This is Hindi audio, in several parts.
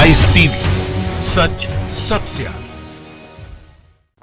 लाइव टीवी, सच सबसे आगे।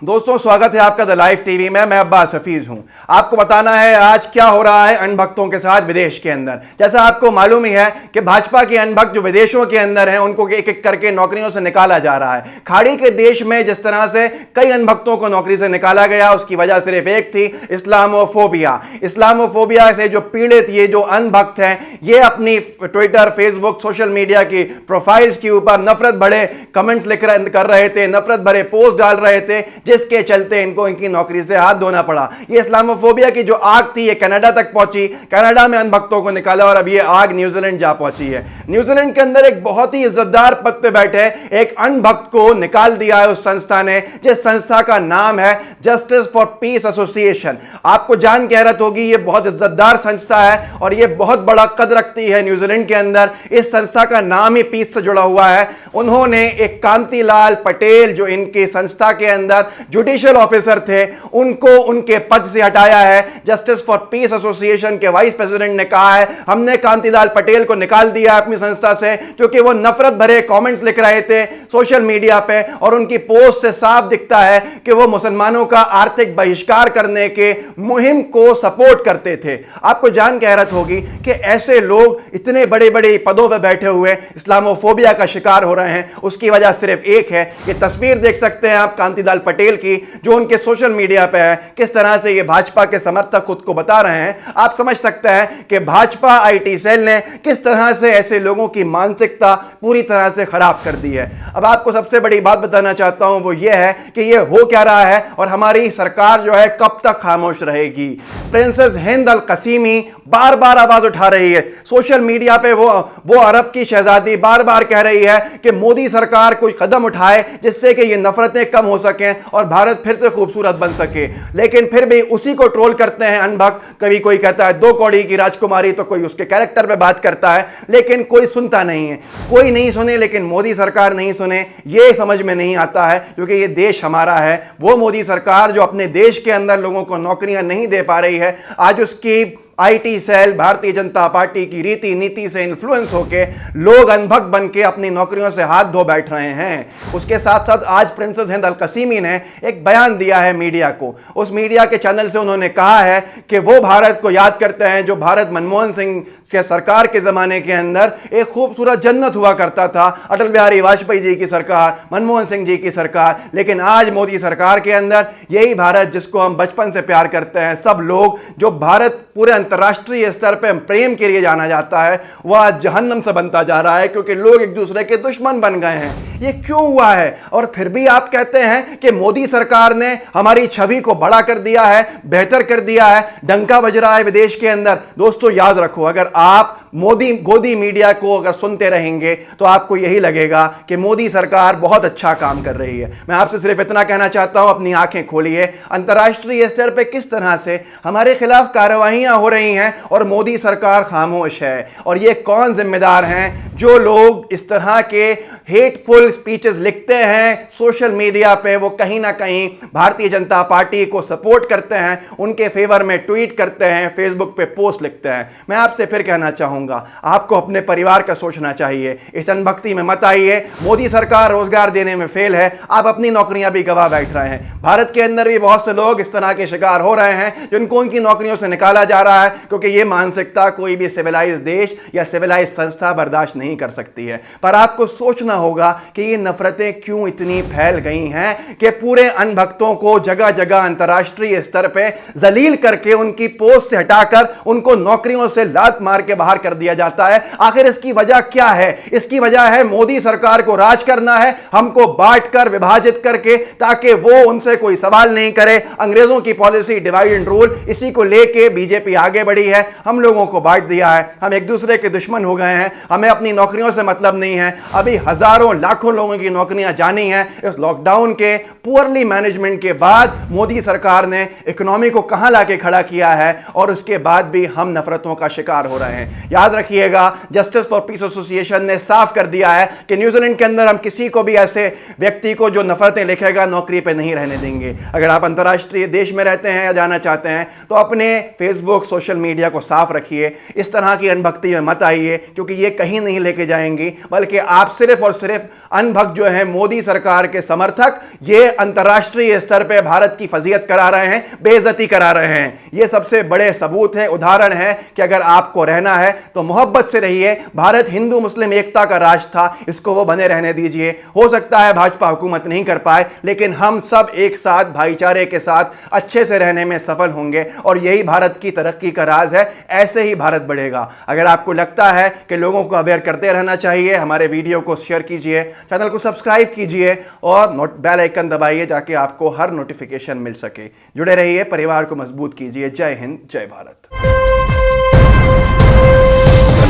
दोस्तों, स्वागत है आपका द लाइव टीवी में। मैं अब्बास हफीज हूं। आपको बताना है आज क्या हो रहा है अनभक्तों के साथ विदेश के अंदर। जैसा आपको मालूम ही है कि भाजपा के अनभक्त जो विदेशों के अंदर हैं उनको एक एक करके नौकरियों से निकाला जा रहा है। खाड़ी के देश में जिस तरह से कई अनभक्तों को नौकरी से निकाला गया, उसकी वजह सिर्फ एक थी, इस्लामोफोबिया। इस्लामोफोबिया से जो पीड़ित ये जो अनभक्त हैं, ये अपनी ट्विटर, फेसबुक, सोशल मीडिया की प्रोफाइल्स के ऊपर नफरत भरे कमेंट्स कर रहे थे, नफरत भरे पोस्ट डाल रहे थे, जिसके चलते इनको इनकी नौकरी से हाथ धोना पड़ा। ये इस्लामोफोबिया की जो आग थी ये कनाडा तक पहुंची, कनाडा में अनभक्तों को निकाला और अब ये आग न्यूजीलैंड जा पहुंची है। न्यूजीलैंड के अंदर एक बहुत ही इज्जतदार पद पे बैठे एक अनभक्त को निकाल दिया है उस संस्था ने, जिस संस्था का नाम है जस्टिस फॉर पीस एसोसिएशन। आपको जान के हैरत होगी, ये बहुत इज्जतदार संस्था है और ये बहुत बड़ा कद रखती है न्यूजीलैंड के अंदर। इस संस्था का नाम ही पीस से जुड़ा हुआ है। उन्होंने एक कांतिलाल पटेल जो इनकी संस्था के अंदर जुडिशियल ऑफिसर थे, उनको उनके पद से हटाया है। जस्टिस फॉर पीस एसोसिएशन के वाइस प्रेसिडेंट ने कहा है, हमने कांतिलाल पटेल को निकाल दिया अपनी संस्था से क्योंकि वो नफरत भरे कमेंट्स लिख रहे थे सोशल मीडिया पे और उनकी पोस्ट से साफ दिखता है कि वो मुसलमानों का आर्थिक बहिष्कार करने के मुहिम को सपोर्ट करते थे। आपको जान के हैरत होगी कि ऐसे लोग इतने बड़े बड़े पदों पर बैठे हुए इस्लामोफोबिया का शिकार हो रहे हैं। उसकी वजह सिर्फ एक है, ये तस्वीर देख सकते हैं आप कांतिलाल पटेल की जो उनके सोशल मीडिया पे है। किस तरह से ये भाजपा के समर्थक खुद को बता रहे हैं, आप समझ सकते हैं कि भाजपा आईटी सेल ने किस तरह से ऐसे लोगों की मानसिकता पूरी तरह से खराब कर दी है। अब आपको सबसे बड़ी बात बताना चाहता हूं, वो ये है कि ये हो क्या रहा है और हमारी सरकार जो है कब तक खामोश रहेगी। प्रिंसेस हिंद अल कसीमी बार बार आवाज उठा रही है सोशल मीडिया पे। वो अरब की शहजादी बार बार कह रही है कि मोदी सरकार कोई कदम उठाए जिससे कि ये नफरतें कम हो सकें और भारत फिर से खूबसूरत बन सके। लेकिन फिर भी उसी को ट्रोल करते हैं अनभक्त। कभी कोई कहता है 2 कौड़ी की राजकुमारी, तो कोई उसके कैरेक्टर पे बात करता है, लेकिन कोई सुनता नहीं है। कोई नहीं सुने लेकिन मोदी सरकार नहीं सुने, ये समझ में नहीं आता है क्योंकि ये देश हमारा है। वो मोदी सरकार जो अपने देश के अंदर लोगों को नौकरियां नहीं दे पा रही है, आज उसकी IT cell Bharatiya Janata party की रीति नीति से इन्फ्लुएंस होकर लोग अनभक्त बन के अपनी नौकरियों से हाथ धो बैठ रहे हैं। उसके साथ साथ आज प्रिंसेस हिंद अल कसीमी ने एक बयान दिया है मीडिया को। उस मीडिया के चैनल से उन्होंने कहा है कि वो भारत को याद करते हैं जो भारत मनमोहन सिंह के सरकार के जमाने के अंदर एक खूबसूरत जन्नत हुआ करता था। अटल बिहारी वाजपेयी जी की सरकार, मनमोहन सिंह जी की सरकार, लेकिन आज मोदी सरकार के अंदर यही भारत जिसको हम बचपन से प्यार करते हैं, सब लोग जो भारत पूरे अंतर्राष्ट्रीय स्तर पर प्रेम के लिए जाना जाता है, वह आज जहन्नम से बनता जा रहा है क्योंकि लोग एक दूसरे के दुश्मन बन गए हैं। ये क्यों हुआ है? और फिर भी आप कहते हैं कि मोदी सरकार ने हमारी छवि को बड़ा कर दिया है, बेहतर कर दिया है, डंका बज रहा है विदेश के अंदर। दोस्तों याद रखो, अगर आप गोदी मीडिया को अगर सुनते रहेंगे तो आपको यही लगेगा कि मोदी सरकार बहुत अच्छा काम कर रही है। मैं आपसे सिर्फ इतना कहना चाहता हूं, अपनी आंखें खोलिए। अंतर्राष्ट्रीय स्तर पे किस तरह से हमारे खिलाफ कार्रवाइयां हो रही हैं और मोदी सरकार खामोश है। और ये कौन जिम्मेदार हैं जो लोग इस तरह के हेटफुल स्पीचेस लिखते हैं सोशल मीडिया पे? वो कहीं ना कहीं भारतीय जनता पार्टी को सपोर्ट करते हैं, उनके फेवर में ट्वीट करते हैं, फेसबुक पे पोस्ट लिखते हैं। मैं आपसे फिर कहना चाहूंगा, आपको अपने परिवार का सोचना चाहिए। इस अनभक्ति में मत आइए। मोदी सरकार रोजगार देने में फेल है, आप अपनी नौकरियां भी गवा बैठ रहे हैं। भारत के अंदर भी बहुत से लोग इस तरह के शिकार हो रहे हैं जिनको उनकी नौकरियों से निकाला जा रहा है क्योंकि ये मानसिकता कोई भी सिविलाइज देश या सिविलाइज संस्था बर्दाश्त नहीं कर सकती है। पर आपको सोचना होगा कि ये नफरतें क्यों इतनी फैल गई हैं कि पूरे अनभक्तों को जगह जगह अंतर्राष्ट्रीय स्तर पे जलील करके उनकी पोस्ट से हटाकर उनको नौकरियों से लात मार के बाहर कर दिया जाता है। आखिर इसकी वजह क्या है? इसकी वजह है मोदी सरकार को राज करना है, हमको बांट कर विभाजित करके, ताकि वो उनसे कोई सवाल नहीं करे। अंग्रेजों की पॉलिसी डिवाइड एंड रूल, इसी को लेके बीजेपी आगे बढ़ी है। हम लोगों को बांट दिया है, हम एक दूसरे के दुश्मन हो गए हैं, हमें अपनी नौकरियों से मतलब नहीं है। अभी हजारों लाखों लोगों की नौकरियां जानी हैं इस लॉकडाउन के पुअरली मैनेजमेंट के बाद मोदी सरकार ने इकोनॉमी को कहां लाके खड़ा किया है और उसके बाद भी हम नफरतों का शिकार हो रहे हैं। याद रखिएगा, जस्टिस फॉर पीस एसोसिएशन ने साफ कर दिया है कि न्यूजीलैंड के अंदर हम किसी को भी ऐसे व्यक्ति को जो नफरतें लिखेगा नौकरी पे नहीं रहने देंगे। अगर आप अंतर्राष्ट्रीय देश में रहते हैं या जाना चाहते हैं तो अपने फेसबुक सोशल मीडिया को साफ रखिए, इस तरह की अनभक्ति में मत आइए, क्योंकि ये कहीं नहीं लेके जाएंगी, बल्कि आप सिर्फ और सिर्फ अनभक्त जो है मोदी सरकार के समर्थक ये अंतर्राष्ट्रीय स्तर पे भारत की फजीयत करा रहे हैं, बेइज्जती करा रहे हैं। ये सबसे बड़े सबूत है, उदाहरण है कि अगर आपको रहना है तो मोहब्बत से रहिए। भारत हिंदू मुस्लिम एकता का राष्ट्र था, इसको वो बने रहने दीजिए। हो सकता है भाजपा हुकूमत नहीं कर पाए, लेकिन हम सब एक साथ भाईचारे के साथ अच्छे से रहने में सफल होंगे और यही भारत की तरक्की का राज है। ऐसे ही भारत बढ़ेगा। अगर आपको लगता है कि लोगों को अवेयर करते रहना चाहिए, हमारे वीडियो को शेयर कीजिए, चैनल को सब्सक्राइब कीजिए और बेल आइकन दबाइए ताकि आपको हर नोटिफिकेशन मिल सके। जुड़े रहिए, परिवार को मजबूत कीजिए। जय हिंद, जय भारत।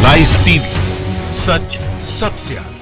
लाइव टीवी, सच सबसे आगे।